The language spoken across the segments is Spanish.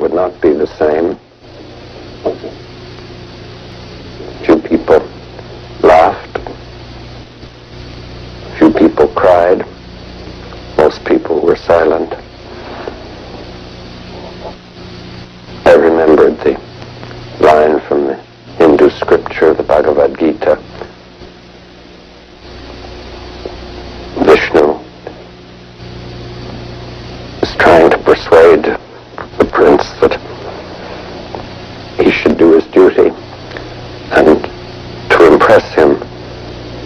would not be the same. Few people laughed. Few people cried. Most people were silent. I remembered the line from the Hindu scripture, the Bhagavad Gita. Vishnu is trying to persuade the prince that he should do his duty, and to impress him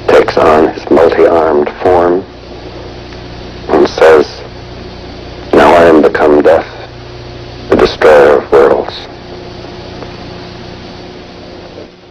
takes on his multi-armed form and says, "Now I am become death, the destroyer of worlds."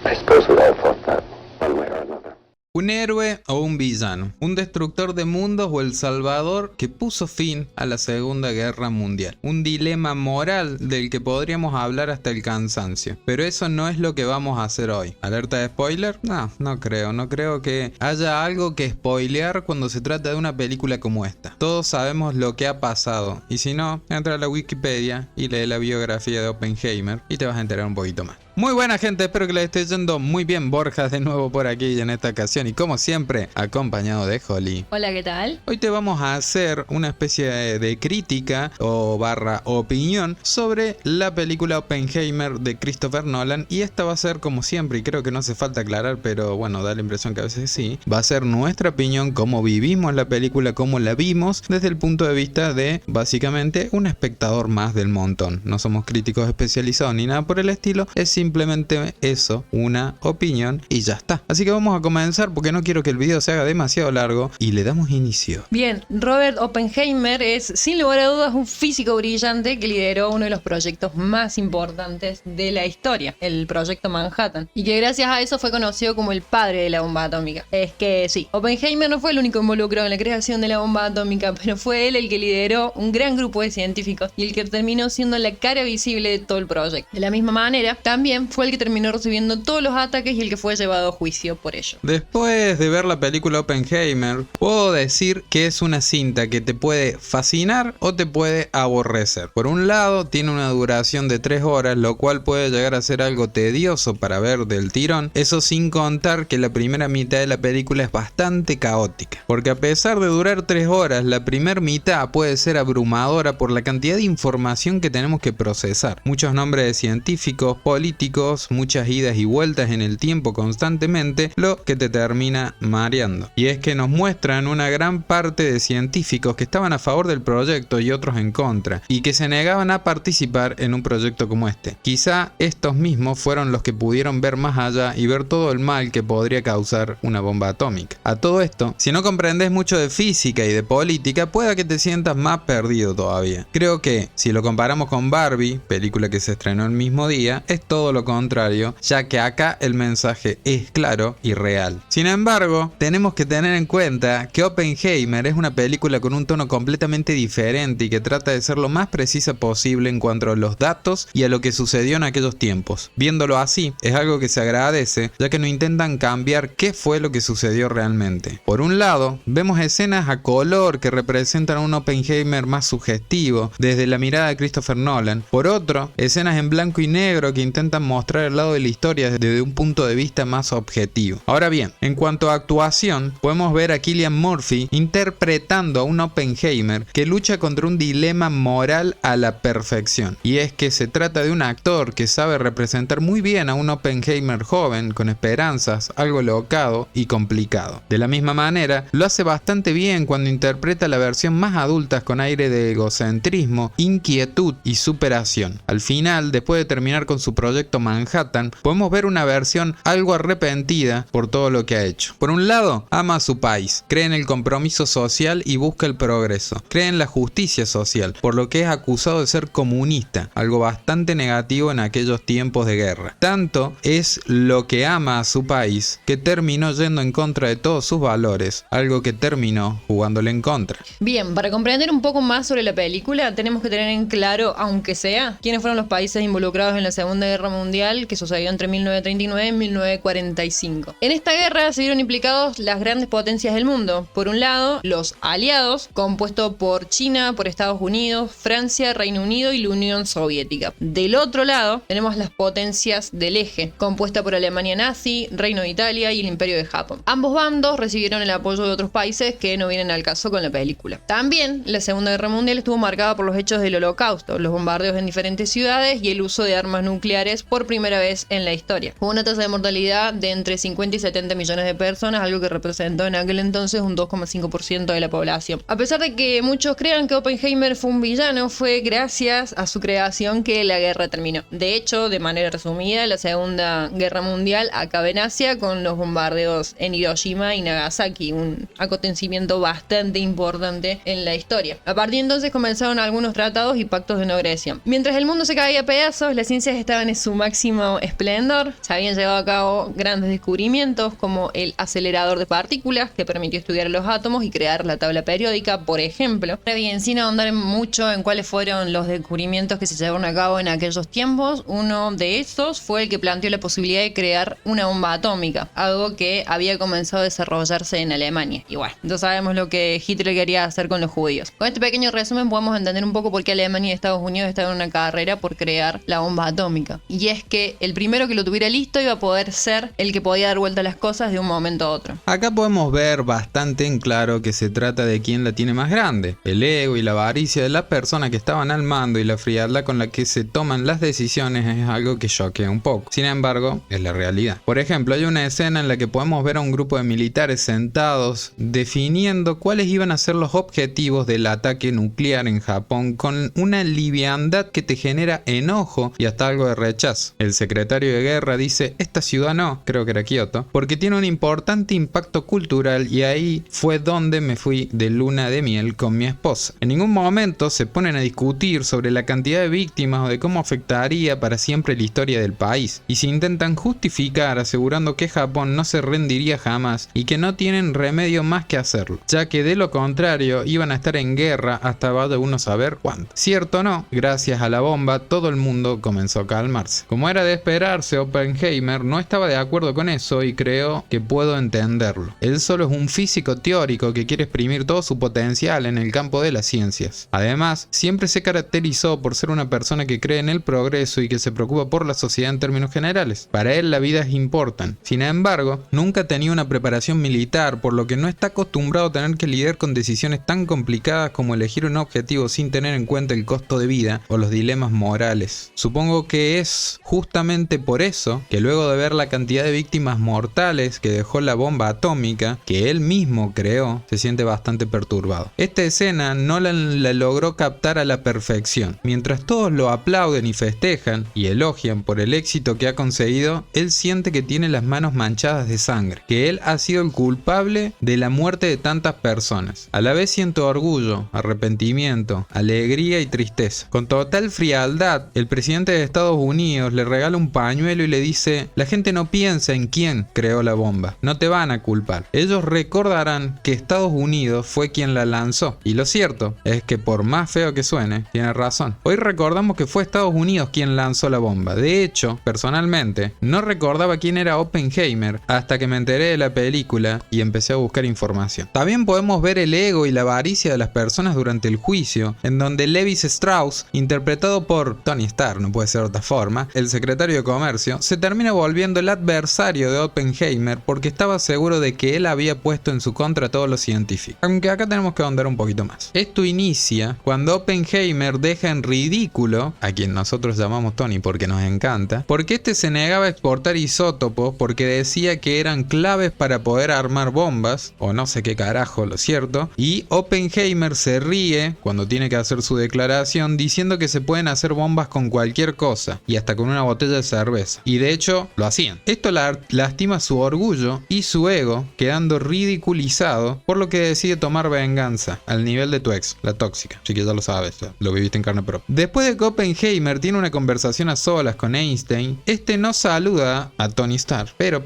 I suppose we all thought that one way or another. Un héroe o un villano, un destructor de mundos o el salvador que puso fin a la Segunda Guerra Mundial. Un dilema moral del que podríamos hablar hasta el cansancio. Pero eso no es lo que vamos a hacer hoy. ¿Alerta de spoiler? No creo que haya algo que spoilear cuando se trata de una película como esta. Todos sabemos lo que ha pasado, y si no, entra a la Wikipedia y lee la biografía de Oppenheimer y te vas a enterar un poquito más. Muy buena gente, espero que les esté yendo muy bien. Borja de nuevo por aquí en esta ocasión y como siempre acompañado de Holly. Hola, ¿qué tal? Hoy te vamos a hacer una especie de crítica o barra opinión sobre la película Oppenheimer de Christopher Nolan, y esta va a ser como siempre, y creo que no hace falta aclarar, pero bueno, da la impresión que a veces sí, va a ser nuestra opinión, cómo vivimos la película, cómo la vimos desde el punto de vista de básicamente un espectador más del montón. No somos críticos especializados ni nada por el estilo, es simplemente eso, una opinión y ya está. Así que vamos a comenzar porque no quiero que el video se haga demasiado largo y le damos inicio. Bien, Robert Oppenheimer es sin lugar a dudas un físico brillante que lideró uno de los proyectos más importantes de la historia, el proyecto Manhattan, y que gracias a eso fue conocido como el padre de la bomba atómica. Es que sí, Oppenheimer no fue el único involucrado en la creación de la bomba atómica, pero fue él el que lideró un gran grupo de científicos y el que terminó siendo la cara visible de todo el proyecto. De la misma manera, también fue el que terminó recibiendo todos los ataques y el que fue llevado a juicio por ello. Después de ver la película Oppenheimer, puedo decir que es una cinta que te puede fascinar o te puede aborrecer. Por un lado, tiene una duración de 3 horas, lo cual puede llegar a ser algo tedioso para ver del tirón. Eso sin contar que la primera mitad de la película es bastante caótica. Porque a pesar de durar 3 horas, la primera mitad puede ser abrumadora por la cantidad de información que tenemos que procesar. Muchos nombres de científicos, políticos, muchas idas y vueltas en el tiempo constantemente, lo que te termina mareando. Y es que nos muestran una gran parte de científicos que estaban a favor del proyecto y otros en contra, y que se negaban a participar en un proyecto como este. Quizá estos mismos fueron los que pudieron ver más allá y ver todo el mal que podría causar una bomba atómica. A todo esto, si no comprendes mucho de física y de política, pueda que te sientas más perdido todavía. Creo que, si lo comparamos con Barbie, película que se estrenó el mismo día, es todo lo contrario, ya que acá el mensaje es claro y real. Sin embargo, tenemos que tener en cuenta que Oppenheimer es una película con un tono completamente diferente y que trata de ser lo más precisa posible en cuanto a los datos y a lo que sucedió en aquellos tiempos. Viéndolo así, es algo que se agradece, ya que no intentan cambiar qué fue lo que sucedió realmente. Por un lado, vemos escenas a color que representan un Oppenheimer más sugestivo, desde la mirada de Christopher Nolan. Por otro, escenas en blanco y negro que intentan mostrar el lado de la historia desde un punto de vista más objetivo. Ahora bien, en cuanto a actuación, podemos ver a Cillian Murphy interpretando a un Oppenheimer que lucha contra un dilema moral a la perfección. Y es que se trata de un actor que sabe representar muy bien a un Oppenheimer joven, con esperanzas, algo locado y complicado. De la misma manera, lo hace bastante bien cuando interpreta la versión más adulta con aire de egocentrismo, inquietud y superación. Al final, después de terminar con su proyecto Manhattan, podemos ver una versión algo arrepentida por todo lo que ha hecho. Por un lado, ama a su país, cree en el compromiso social y busca el progreso, cree en la justicia social, por lo que es acusado de ser comunista, algo bastante negativo en aquellos tiempos de guerra. Tanto es lo que ama a su país que terminó yendo en contra de todos sus valores, algo que terminó jugándole en contra. Bien, para comprender un poco más sobre la película, tenemos que tener en claro, aunque sea, quiénes fueron los países involucrados en la Segunda Guerra Mundial que sucedió entre 1939 y 1945. En esta guerra se vieron implicados las grandes potencias del mundo. Por un lado, los aliados, compuesto por China, por Estados Unidos, Francia, Reino Unido y la Unión Soviética. Del otro lado, tenemos las potencias del eje, compuesta por Alemania nazi, Reino de Italia y el Imperio de Japón. Ambos bandos recibieron el apoyo de otros países que no vienen al caso con la película. También, la Segunda Guerra Mundial estuvo marcada por los hechos del Holocausto, los bombardeos en diferentes ciudades y el uso de armas nucleares por primera vez en la historia. Hubo una tasa de mortalidad de entre 50 y 70 millones de personas, algo que representó en aquel entonces un 2,5% de la población. A pesar de que muchos crean que Oppenheimer fue un villano, fue gracias a su creación que la guerra terminó. De hecho, de manera resumida, la Segunda Guerra Mundial acaba en Asia con los bombardeos en Hiroshima y Nagasaki, un acontecimiento bastante importante en la historia. A partir de entonces comenzaron algunos tratados y pactos de no agresión. Mientras el mundo se caía a pedazos, las ciencias estaban en su máximo esplendor. Se habían llevado a cabo grandes descubrimientos como el acelerador de partículas, que permitió estudiar los átomos y crear la tabla periódica, por ejemplo. Ahora bien, sin ahondar mucho en cuáles fueron los descubrimientos que se llevaron a cabo en aquellos tiempos, uno de estos fue el que planteó la posibilidad de crear una bomba atómica, algo que había comenzado a desarrollarse en Alemania. Y bueno, ya sabemos lo que Hitler quería hacer con los judíos. Con este pequeño resumen podemos entender un poco por qué Alemania y Estados Unidos estaban en una carrera por crear la bomba atómica. Y es que el primero que lo tuviera listo iba a poder ser el que podía dar vuelta a las cosas de un momento a otro. Acá podemos ver bastante en claro que se trata de quién la tiene más grande. El ego y la avaricia de las personas que estaban al mando y la frialdad con la que se toman las decisiones es algo que choquea un poco. Sin embargo, es la realidad. Por ejemplo, hay una escena en la que podemos ver a un grupo de militares sentados definiendo cuáles iban a ser los objetivos del ataque nuclear en Japón con una liviandad que te genera enojo y hasta algo de rechazo. El secretario de guerra dice: esta ciudad no, creo que era Kioto, porque tiene un importante impacto cultural y ahí fue donde me fui de luna de miel con mi esposa. En ningún momento se ponen a discutir sobre la cantidad de víctimas o de cómo afectaría para siempre la historia del país, y se intentan justificar asegurando que Japón no se rendiría jamás y que no tienen remedio más que hacerlo, ya que de lo contrario iban a estar en guerra hasta vaya uno a saber cuándo. Cierto o no, gracias a la bomba todo el mundo comenzó a calmarse. Como era de esperarse, Oppenheimer no estaba de acuerdo con eso y creo que puedo entenderlo. Él solo es un físico teórico que quiere exprimir todo su potencial en el campo de las ciencias. Además, siempre se caracterizó por ser una persona que cree en el progreso y que se preocupa por la sociedad en términos generales. Para él la vida importa. Sin embargo, nunca tenía una preparación militar, por lo que no está acostumbrado a tener que lidiar con decisiones tan complicadas como elegir un objetivo sin tener en cuenta el costo de vida o los dilemas morales. Supongo que es justamente por eso que luego de ver la cantidad de víctimas mortales que dejó la bomba atómica que él mismo creó, se siente bastante perturbado. Esta escena no la logró captar a la perfección. Mientras todos lo aplauden y festejan y elogian por el éxito que ha conseguido, él siente que tiene las manos manchadas de sangre, que él ha sido el culpable de la muerte de tantas personas. A la vez siento orgullo, arrepentimiento, alegría y tristeza. Con total frialdad, el presidente de Estados Unidos le regala un pañuelo y le dice: la gente no piensa en quién creó la bomba, no te van a culpar. Ellos recordarán que Estados Unidos fue quien la lanzó. Y lo cierto es que por más feo que suene, tiene razón. Hoy recordamos que fue Estados Unidos quien lanzó la bomba. De hecho, personalmente, no recordaba quién era Oppenheimer hasta que me enteré de la película y empecé a buscar información. También podemos ver el ego y la avaricia de las personas durante el juicio, en donde Levi Strauss, interpretado por Tony Stark, no puede ser de otra forma, el secretario de Comercio, se termina volviendo el adversario de Oppenheimer porque estaba seguro de que él había puesto en su contra a todos los científicos. Aunque acá tenemos que ahondar un poquito más. Esto inicia cuando Oppenheimer deja en ridículo a quien nosotros llamamos Tony porque nos encanta, porque este se negaba a exportar isótopos porque decía que eran claves para poder armar bombas, o no sé qué carajo, lo cierto, y Oppenheimer se ríe cuando tiene que hacer su declaración diciendo que se pueden hacer bombas con cualquier cosa y hasta con una botella de cerveza, y de hecho lo hacían. Esto lastima su orgullo y su ego, quedando ridiculizado, por lo que decide tomar venganza al nivel de tu ex, la tóxica, así que ya lo sabes, lo viviste en carne propia. Después de que Oppenheimer tiene una conversación a solas con Einstein, este no saluda a Tony Stark, pero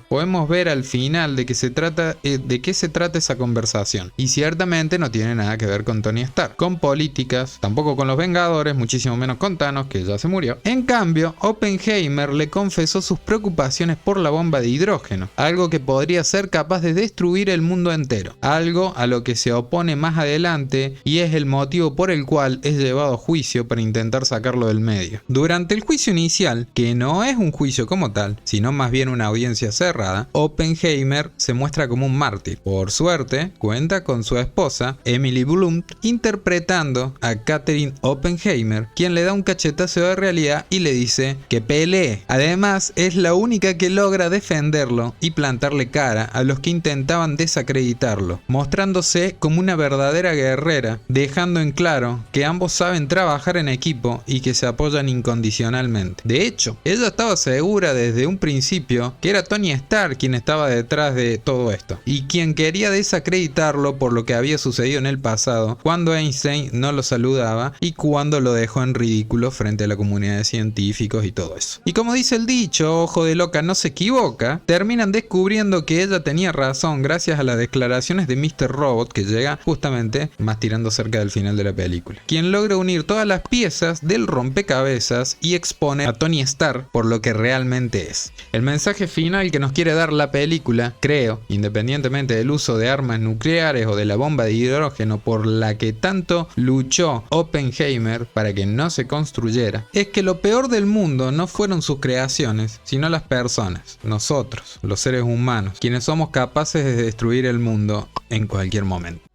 podemos ver al final de qué se trata esa conversación, y ciertamente no tiene nada que ver con Tony Stark, con políticas, tampoco con los Vengadores, muchísimo menos con Thanos, que ya se murió. En cambio, Oppenheimer le confesó sus preocupaciones por la bomba de hidrógeno, algo que podría ser capaz de destruir el mundo entero, algo a lo que se opone más adelante y es el motivo por el cual es llevado a juicio para intentar sacarlo del medio. Durante el juicio inicial, que no es un juicio como tal, sino más bien una audiencia cerrada, Oppenheimer se muestra como un mártir. Por suerte, cuenta con su esposa, Emily Blunt, interpretando a Katherine Oppenheimer, quien le da un cachetazo de realidad y le dice que pelee. Además, es la única que logra defenderlo y plantarle cara a los que intentaban desacreditarlo, mostrándose como una verdadera guerrera, dejando en claro que ambos saben trabajar en equipo y que se apoyan incondicionalmente. De hecho, ella estaba segura desde un principio que era Tony Stark quien estaba detrás de todo esto, y quien quería desacreditarlo por lo que había sucedido en el pasado, cuando Einstein no lo saludaba y cuando lo dejó en ridículo frente a la comunidad de científicos y todo eso. Y como dice el dicho, ojo de loca no se equivoca, terminan descubriendo que ella tenía razón gracias a las declaraciones de Mr. Robot, que llega justamente más tirando cerca del final de la película, quien logra unir todas las piezas del rompecabezas y expone a Tony Stark por lo que realmente es. El mensaje final que nos quiere dar la película, creo, independientemente del uso de armas nucleares o de la bomba de hidrógeno por la que tanto luchó Oppenheimer para que no se construyera, es que lo peor del mundo no fueron sus creaciones, sino las personas, nosotros, los seres humanos, quienes somos capaces de destruir el mundo en cualquier momento.